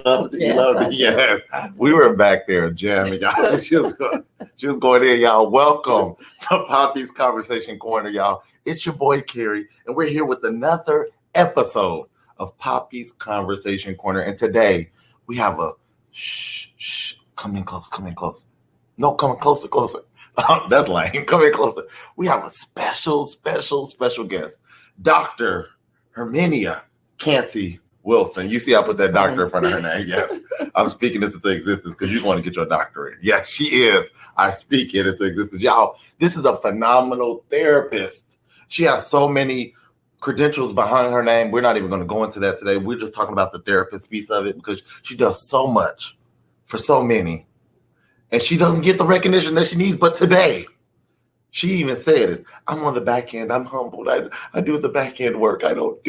loved it. You loved it. Yes. We were back there jamming, y'all. She was going in, y'all. Welcome to Poppy's Conversation Corner, y'all. It's your boy, Kerry, and we're here with another episode of Poppy's Conversation Corner. And today we have a come in close. No, come in closer. That's lame. Come in closer. We have a special guest, Dr. Hermenia Canty-Wilson. You see, I put that doctor in front of her name. Yes, I'm speaking this into existence because you want to get your doctorate. Yes, she is. I speak it into existence. Y'all, this is a phenomenal therapist. She has so many credentials behind her name. We're not even going to go into that today. We're just talking about the therapist piece of it because she does so much for so many. And she doesn't get the recognition that she needs. But today, she even said it. I'm on the back end. I'm humbled. I do the back end work. I don't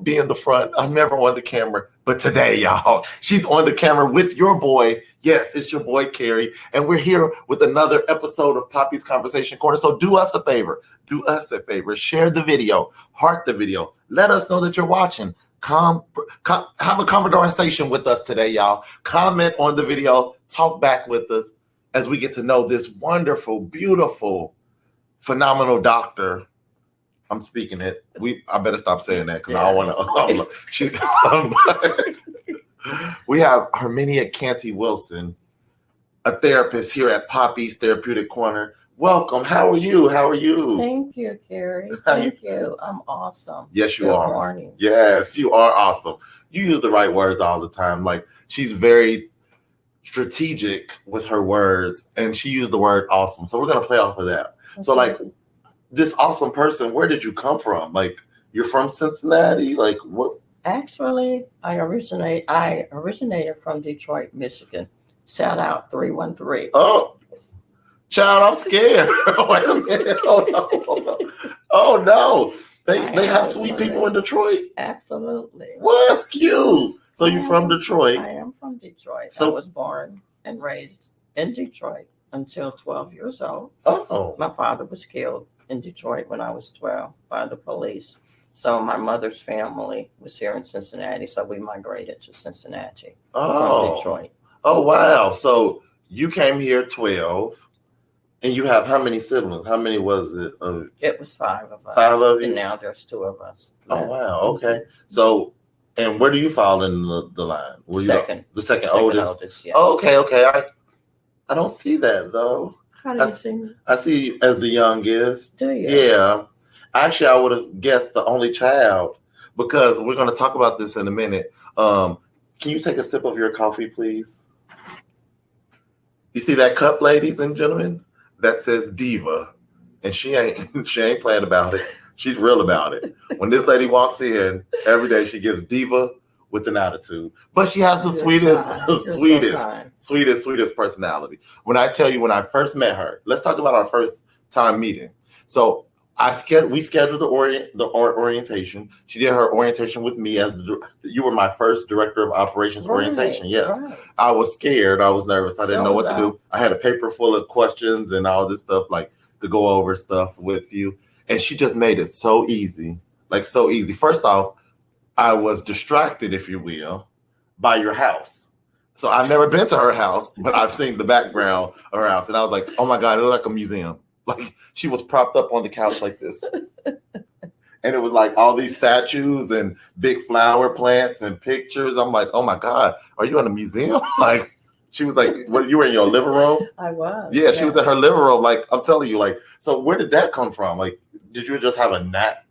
be in the front. I'm never on the camera. But today, y'all, she's on the camera with your boy. Yes, it's your boy, Kerry. And we're here with another episode of Poppy's Conversation Corner. So do us a favor. Share the video. Heart the video. Let us know that you're watching. Have a conversation with us today, y'all. Comment on the video. Talk back with us as we get to know this wonderful, beautiful, phenomenal doctor. I'm speaking it. I better stop saying that because I don't want to. We have Hermenia Canty-Wilson, a therapist here at Poppy's Therapeutic Corner. Welcome. How are you? Thank you, Kerry. Thank you. I'm awesome. Yes, you are. Good morning. Yes, you are awesome. You use the right words all the time. Like, she's very strategic with her words, and she used the word awesome. So we're going to play off of that. Okay. So, like, this awesome person, where did you come from? Like, you're from Cincinnati? Like, what? Actually, I originated from Detroit, Michigan. Shout out 313. Oh. Child, I'm scared. Wait a minute. Oh no. They have sweet people in Detroit? Absolutely. Well, that's cute. So you're from Detroit? I am from Detroit. So I was born and raised in Detroit until 12 years old. Oh. My father was killed in Detroit when I was 12 by the police. So my mother's family was here in Cincinnati. So we migrated to Cincinnati from Detroit. Oh, wow. So you came here 12. And you have how many siblings? How many was it? It was 5 of us. 5 of you? And now there's 2 of us. Oh, wow. Okay. So, and where do you fall in the line? The second oldest? Yes. Oh, okay. I don't see that, though. How do you see me? I see you as the youngest. Do you? Yeah. Actually, I would have guessed the only child because we're going to talk about this in a minute. Can you take a sip of your coffee, please? You see that cup, ladies and gentlemen? That says diva, and she ain't playing about it. She's real about it. When this lady walks in every day, she gives diva with an attitude, but she has the sweetest personality. When I tell you, when I first met her, let's talk about our first time meeting. So we scheduled the orientation. She did her orientation with me you were my first director of operations orientation. Yes. Right. I was scared. I was nervous. I didn't know what to do. I had a paper full of questions and all this stuff, like to go over stuff with you. And she just made it so easy, like so easy. First off, I was distracted, if you will, by your house. So I've never been to her house, but I've seen the background of her house. And I was like, oh my God, it looked like a museum. Like she was propped up on the couch like this. And it was like all these statues and big flower plants and pictures. I'm like, oh my God, are you in a museum? Like she was like, what, you were in your living room? I was. Yeah, yes. She was in her living room. Like, I'm telling you, like, so where did that come from? Like, did you just have a knack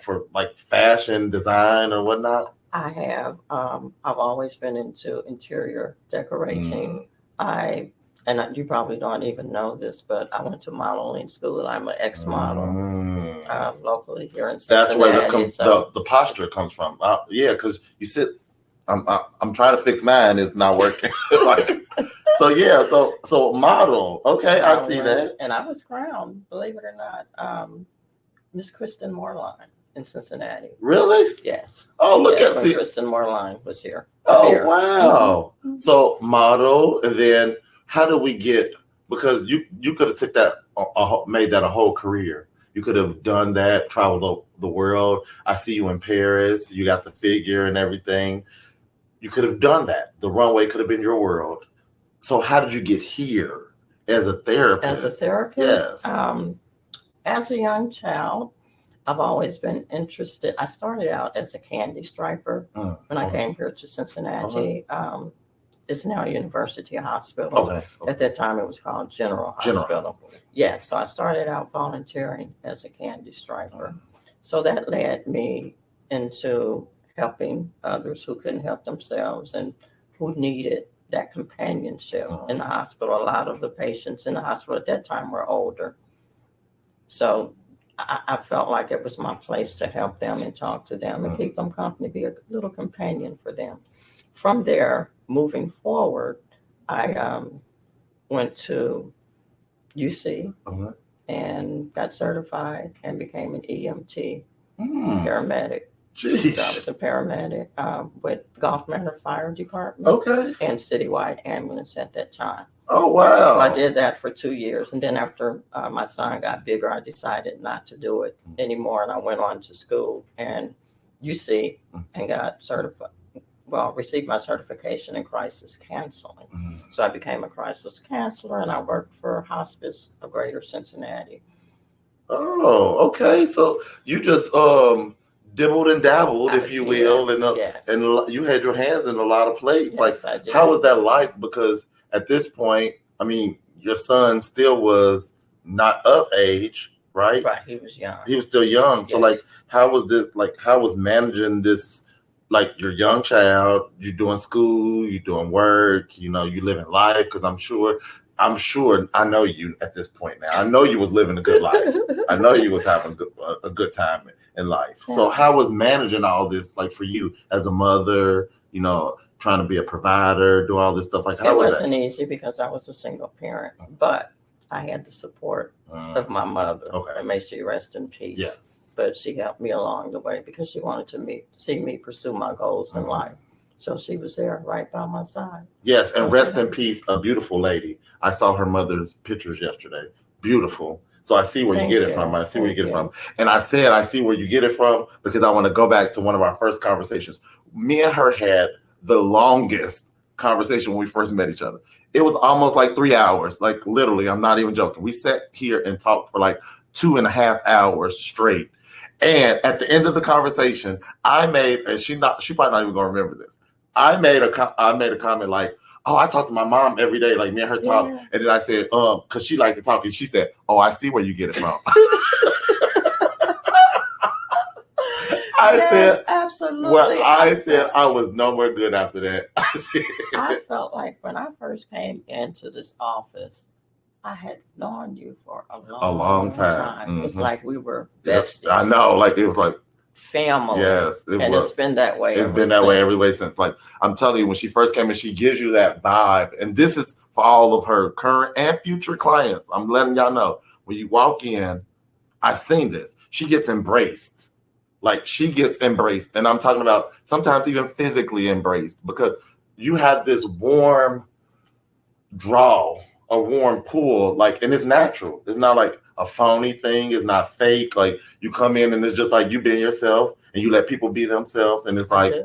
for like fashion design or whatnot? I have. I've always been into interior decorating. You probably don't even know this, but I went to modeling school. I'm an ex-model locally here in Cincinnati. That's where the posture comes from. Yeah, because you sit. I'm trying to fix mine. It's not working. So model. Okay, I see that. And I was crowned, believe it or not, Miss Kristen Moorline in Cincinnati. Really? Yes. Oh, look at Kristen Moorline was here. Oh, wow. Mm-hmm. So model, and then how do we get? Because you could have took that, made that a whole career. You could have done that, traveled the world. I see you in Paris. You got the figure and everything. You could have done that. The runway could have been your world. So how did you get here as a therapist? As a therapist, as a young child, I've always been interested. I started out as a candy striper when I came here to Cincinnati. It's now University Hospital. At that time, it was called General Hospital. Yeah, so I started out volunteering as a candy striper. So that led me into helping others who couldn't help themselves and who needed that companionship in the hospital. A lot of the patients in the hospital at that time were older. So I felt like it was my place to help them and talk to them and keep them company, be a little companion for them. From there, moving forward, I went to UC and got certified and became an EMT paramedic. Jeez. So I was a paramedic with Gulf Manor Fire Department and Citywide Ambulance at that time. Oh, wow. So I did that for 2 years. And then after my son got bigger, I decided not to do it anymore. And I went on to school and UC and got certified. Well, received my certification in crisis counseling. So I became a crisis counselor and I worked for Hospice of Greater Cincinnati. Oh, okay. So you just dibbled and dabbled, if you will, and you had your hands in a lot of plates. Yes, I did. How was that like? Because at this point, I mean, your son still was not of age, right? Right, he was young. He was still young. Yes. So like, how was this? Like, how was managing this? Like your young child, you're doing school, you're doing work, you know, you living life. Because I'm sure, I know you at this point now. I know you was living a good life. I know you was having a good time in life. Yeah. So how was managing all this, like for you as a mother, you know, trying to be a provider, do all this stuff? Like, how was that? It wasn't easy because I was a single parent, but I had the support of my mother. And may she rest in peace. Yes. But she helped me along the way because she wanted to see me pursue my goals in life. So she was there right by my side. Yes, and rest in peace, a beautiful lady. I saw her mother's pictures yesterday. Beautiful. So I see where you get it from. I see where you get it from. And I said, I see where you get it from because I want to go back to one of our first conversations. Me and her had the longest conversation when we first met each other. It was almost like 3 hours, like literally, I'm not even joking. We sat here and talked for like 2.5 hours straight. And at the end of the conversation, I made, and she probably not even gonna remember this. I made a comment like, "Oh, I talk to my mom every day, like me and her talk." And then I said, because she liked to talk, and she said, "Oh, I see where you get it from." Yes, absolutely. Well, I said I was nowhere good after that. I felt like when I first came into this office, I had known you for a long time. It's like we were besties. Yes, I know, like it was like family. Yes, it's been that way. It's been that way every way since. Like I'm telling you, when she first came in, she gives you that vibe, and this is for all of her current and future clients. I'm letting y'all know when you walk in, I've seen this. She gets embraced. Like she gets embraced, and I'm talking about sometimes even physically embraced because you have this warm draw. A warm pull, like, and it's natural. It's not like a phony thing. It's not fake. Like you come in and it's just like you being yourself and you let people be themselves. And it's like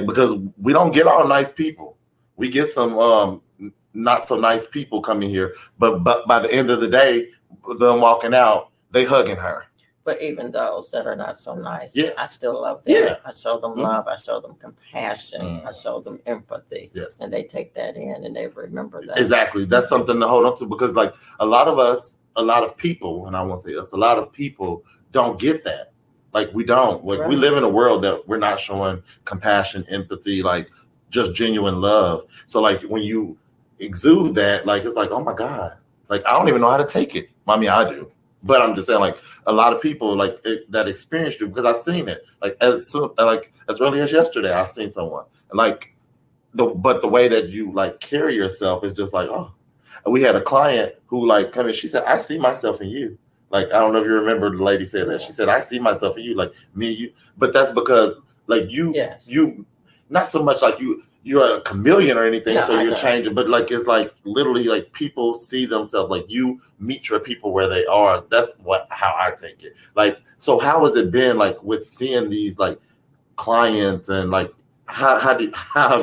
because we don't get all nice people. We get some not so nice people coming here. But by the end of the day, them walking out, they hugging her. But even those that are not so nice, I still love them. Yeah. I show them love. I show them compassion. I show them empathy. Yeah. And they take that in and they remember that. Exactly. That's something to hold on to because like a lot of people, and I won't say us, a lot of people don't get that. Like we don't. Like we live in a world that we're not showing compassion, empathy, like just genuine love. So like when you exude that, like it's like, oh my God. Like I don't even know how to take it. I mean, I do. But I'm just saying, like a lot of people like that experienced it because I've seen it. Like as early as yesterday, I've seen someone and like the way that you like carry yourself is just like, oh. And we had a client who like come in. She said, "I see myself in you." Like I don't know if you remember the lady said that. She said, "I see myself in you." Like me, you. But that's because like you, not so much like you're a chameleon or anything, so you're changing, but like it's like literally like people see themselves, like you meet your people where they are. That's how I take it. Like, so how has it been like with seeing these like clients and like how have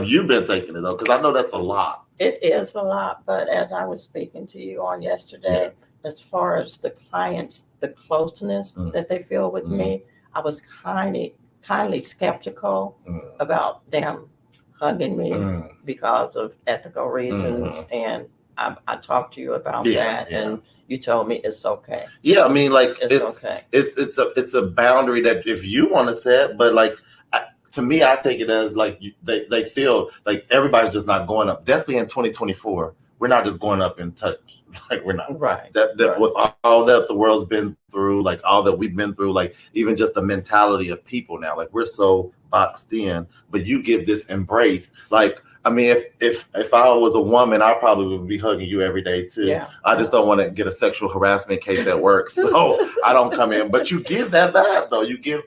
you been taking it though? Because I know that's a lot. It is a lot, but as I was speaking to you on yesterday, as far as the clients, the closeness that they feel with me, I was kindly skeptical about them hugging me because of ethical reasons, and I talked to you about that, and you told me it's okay. Yeah, I mean, like it's okay. It's a boundary that if you want to set, but like to me, I take it as like they feel like everybody's just not going up. Definitely in 2024, we're not just going up in touch. Like we're not right. With all that the world's been through, like all that we've been through, like even just the mentality of people now, like we're so boxed in. But you give this embrace, like. I mean, if I was a woman, I probably would be hugging you every day too. Yeah. I just don't want to get a sexual harassment case at work, so I don't come in. But you give that vibe, though. You give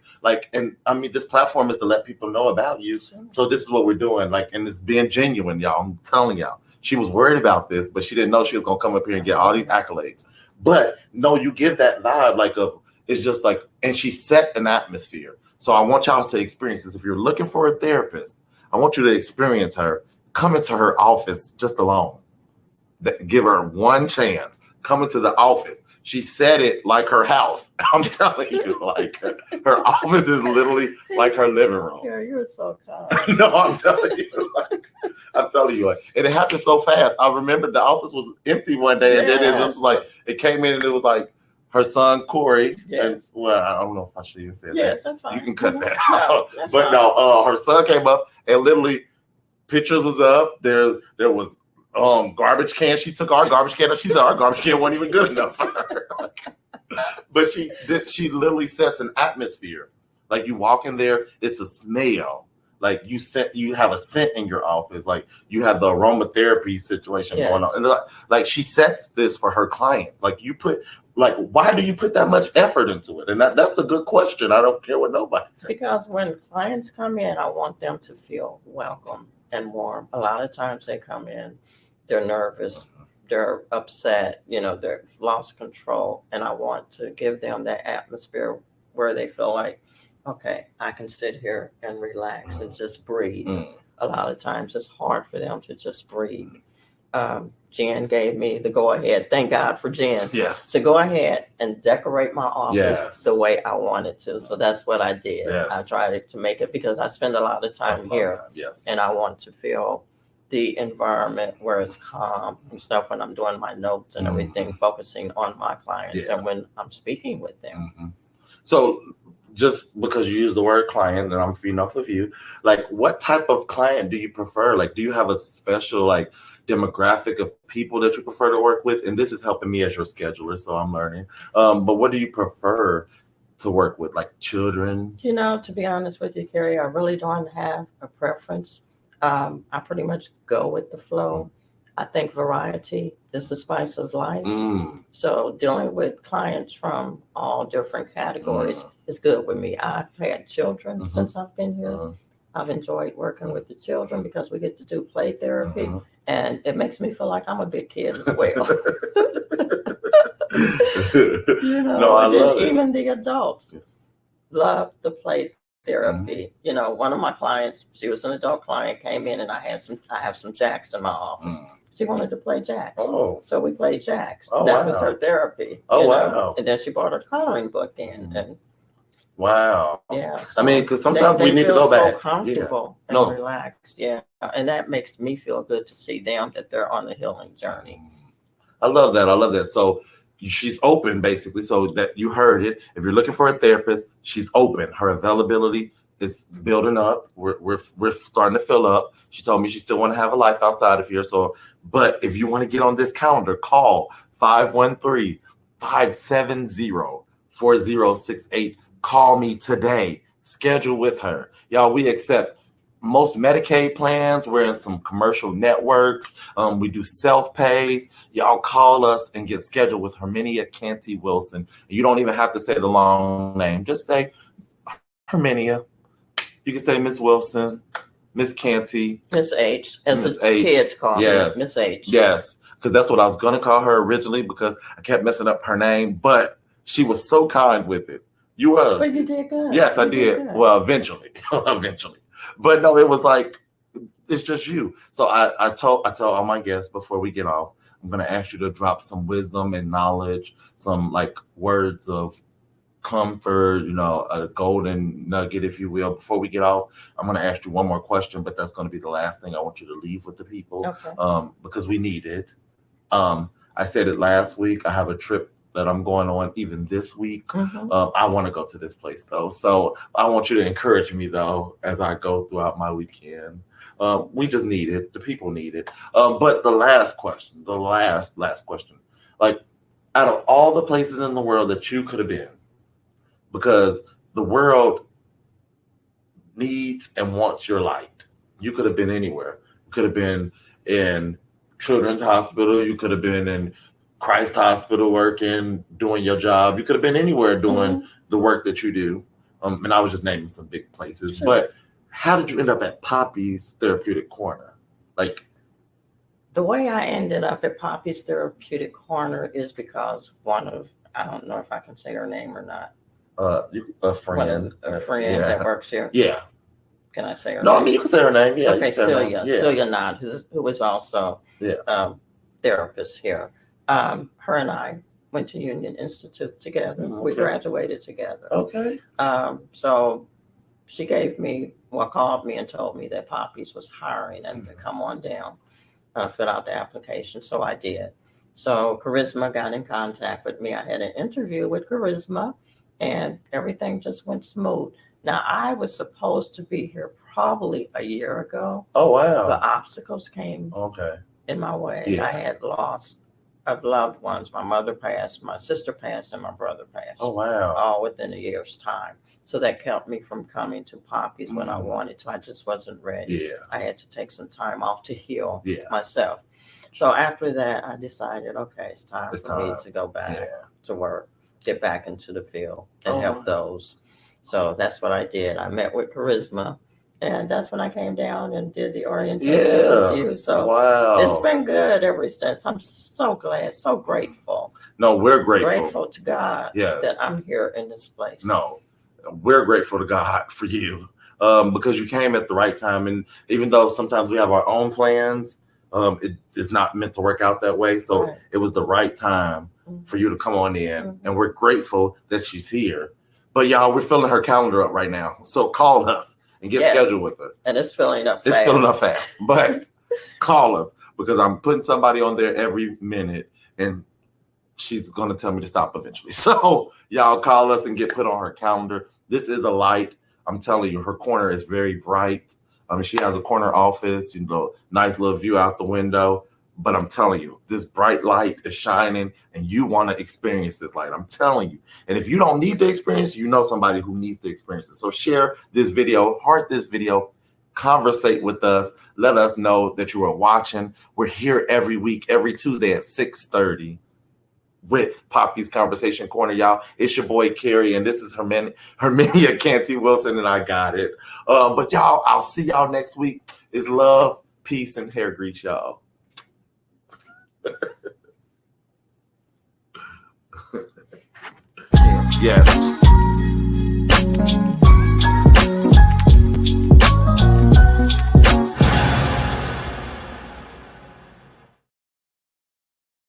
and I mean, this platform is to let people know about you. So this is what we're doing, like, and it's being genuine, y'all. I'm telling y'all, she was worried about this, but she didn't know she was gonna come up here and get all these accolades. But no, you give that vibe, like it's just like, and she set an atmosphere. So I want y'all to experience this. If you're looking for a therapist, I want you to experience her. Come into her office just alone. Give her one chance. Come into the office. She said it like her house. I'm telling you, like her office is literally like her living room. Yeah, you're so kind. No, I'm telling you, like, and it happened so fast. I remember the office was empty one day, and then it was like it came in, and it was like her son Corey. Yes. And, well, I don't know if I should even say that. Yes, that's fine. You can cut that out. No, but no, her son came up and literally pictures was up. There was garbage can. She took our garbage can. She said our garbage can wasn't even good enough for her. But she literally sets an atmosphere. Like you walk in there, it's a smell. Like you have a scent in your office. Like you have the aromatherapy situation going on. And like she sets this for her clients. Like why do you put that much effort into it? And that's a good question. I don't care what nobody says. Because when clients come in, I want them to feel welcome and warm. A lot of times they come in, they're nervous, they're upset, they've lost control. And I want to give them that atmosphere where they feel like, okay, I can sit here and relax and just breathe. A lot of times it's hard for them to just breathe. Jen gave me the go ahead. Thank God for Jen. Yes. To go ahead and decorate my office the way I wanted to. So that's what I did. Yes. I tried to make it because I spend a lot of time here. Yes. And I want to feel the environment where it's calm and stuff when I'm doing my notes and everything, focusing on my clients and when I'm speaking with them. So just because you use the word client, and I'm feeding off of you, like what type of client do you prefer? Like, do you have a special like demographic of people that you prefer to work with? And this is helping me as your scheduler, so I'm learning. But what do you prefer to work with, like children? To be honest with you, Kerry, I really don't have a preference. I pretty much go with the flow. I think variety is the spice of life. So dealing with clients from all different categories is good with me. I've had children since I've been here. I've enjoyed working with the children because we get to do play therapy, and it makes me feel like I'm a big kid as well. No, I love it. Even the adults love the play therapy. One of my clients, she was an adult client, came in, and I have some jacks in my office. She wanted to play jacks. So we played jacks. That was her therapy. Wow. And then she brought her coloring book in. And wow. Yeah. So I mean, because sometimes we need to feel go back. So comfortable and relaxed. Yeah. And that makes me feel good to see them that they're on the healing journey. I love that. So she's open, basically. So that you heard it. If you're looking for a therapist, she's open. Her availability is building up. We're starting to fill up. She told me she still want to have a life outside of here. So, but if you want to get on this calendar, call 513-570-4068. Call me today. Schedule with her. Y'all, we accept most Medicaid plans. We're in some commercial networks. We do self-pays. Y'all call us and get scheduled with Hermenia Canty-Wilson. You don't even have to say the long name. Just say Hermenia. You can say Miss Wilson, Miss Canty. Miss H, as the kids call me. Miss H. Yes, because that's what I was going to call her originally because I kept messing up her name, but she was so kind with it. You were. But you did good. Yes, I did. Well, eventually. But no, it was like, it's just you. So I tell all my guests before we get off, I'm going to ask you to drop some wisdom and knowledge, some like words of comfort, a golden nugget, if you will. Before we get off, I'm going to ask you one more question, but that's going to be the last thing I want you to leave with the people. Okay. Because we need it. I said it last week. I have a trip that I'm going on even this week. I want to go to this place though. So I want you to encourage me though, as I go throughout my weekend. We just need it. The people need it. But the last question, like out of all the places in the world that you could have been, because the world needs and wants your light. You could have been anywhere. You could have been in Children's Hospital. You could have been in Christ Hospital working, doing your job. You could have been anywhere doing the work that you do. And I was just naming some big places. Sure. But how did you end up at Poppy's Therapeutic Corner? Like, the way I ended up at Poppy's Therapeutic Corner is because I don't know if I can say her name or not. A friend. A friend that works here. Yeah. Can I say her name? No, I mean, you can say her name. Yeah. Okay, Celia. Yeah. Celia Nod, who is also therapist here. Her and I went to Union Institute together. Okay. We graduated together. Okay. So she called me and told me that Poppy's was hiring and to come on down, fill out the application. So I did. So Charisma got in contact with me. I had an interview with Charisma and everything just went smooth. Now, I was supposed to be here probably a year ago. Oh, wow. The obstacles came in my way. Yeah. I had lost of loved ones. My mother passed, my sister passed, and my brother passed. Oh, wow. All within a year's time. So that kept me from coming to Poppy's when I wanted to. I just wasn't ready. Yeah. I had to take some time off to heal myself. So after that, I decided, okay, it's time for me to go back to work, get back into the field and help those. So that's what I did. I met with Charisma, and that's when I came down and did the orientation with you. So it's been good ever since. I'm so glad, so grateful. No, we're grateful. Grateful to God that I'm here in this place. No, we're grateful to God for you because you came at the right time. And even though sometimes we have our own plans, it is not meant to work out that way. So it was the right time for you to come on in. And we're grateful that she's here. But y'all, we're filling her calendar up right now. So call us and get scheduled with her. And it's filling up fast. It's filling up fast. But call us because I'm putting somebody on there every minute and she's going to tell me to stop eventually. So y'all call us and get put on her calendar. This is a light. I'm telling you, her corner is very bright. She has a corner office, nice little view out the window. But I'm telling you, this bright light is shining and you want to experience this light. I'm telling you. And if you don't need the experience, you know somebody who needs to experience it. So share this video, heart this video, conversate with us. Let us know that you are watching. We're here every week, every Tuesday at 6:30 with Poppy's Conversation Corner, y'all. It's your boy, Kerry, and this is Hermenia Canty-Wilson, and I got it. But y'all, I'll see y'all next week. It's love, peace, and hair grease, y'all. Yes.